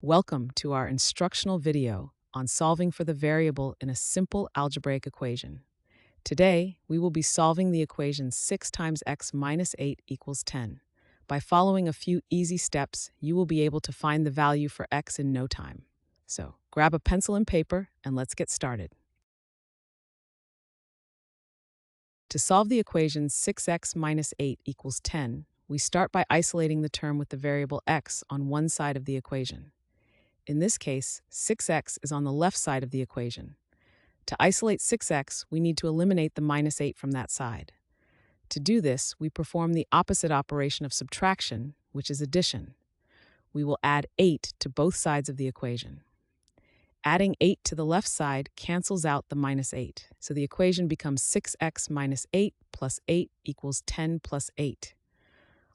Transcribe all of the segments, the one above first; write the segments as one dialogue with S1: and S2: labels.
S1: Welcome to our instructional video on solving for the variable in a simple algebraic equation. Today, we will be solving the equation 6 times x minus 8 equals 10. By following a few easy steps, you will be able to find the value for x in no time. So, grab a pencil and paper and let's get started. To solve the equation 6x minus 8 equals 10, we start by isolating the term with the variable x on one side of the equation. In this case, 6x is on the left side of the equation. To isolate 6x, we need to eliminate the minus 8 from that side. To do this, we perform the opposite operation of subtraction, which is addition. We will add 8 to both sides of the equation. Adding 8 to the left side cancels out the minus 8, so the equation becomes 6x minus 8 plus 8 equals 10 plus 8.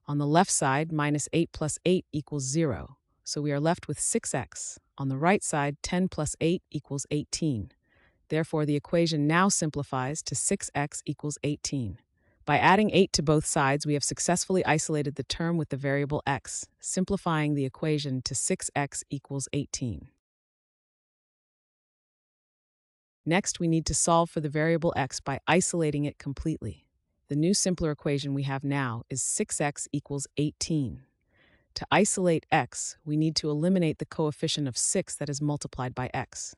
S1: On the left side, minus 8 plus 8 equals 0. So we are left with 6x. On the right side, 10 plus 8 equals 18. Therefore, the equation now simplifies to 6x equals 18. By adding 8 to both sides, we have successfully isolated the term with the variable x, simplifying the equation to 6x equals 18. Next, we need to solve for the variable x by isolating it completely. The new simpler equation we have now is 6x equals 18. To isolate x, we need to eliminate the coefficient of 6 that is multiplied by x.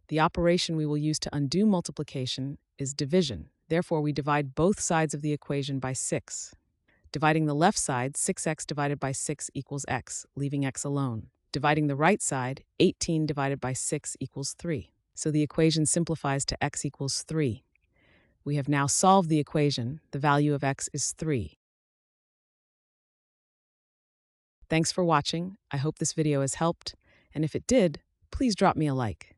S1: The operation we will use to undo multiplication is division. Therefore, we divide both sides of the equation by 6. Dividing the left side, 6x divided by 6 equals x, leaving x alone. Dividing the right side, 18 divided by 6 equals 3. So the equation simplifies to x equals 3. We have now solved the equation. The value of x is 3. Thanks for watching. I hope this video has helped, and if it did, please drop me a like.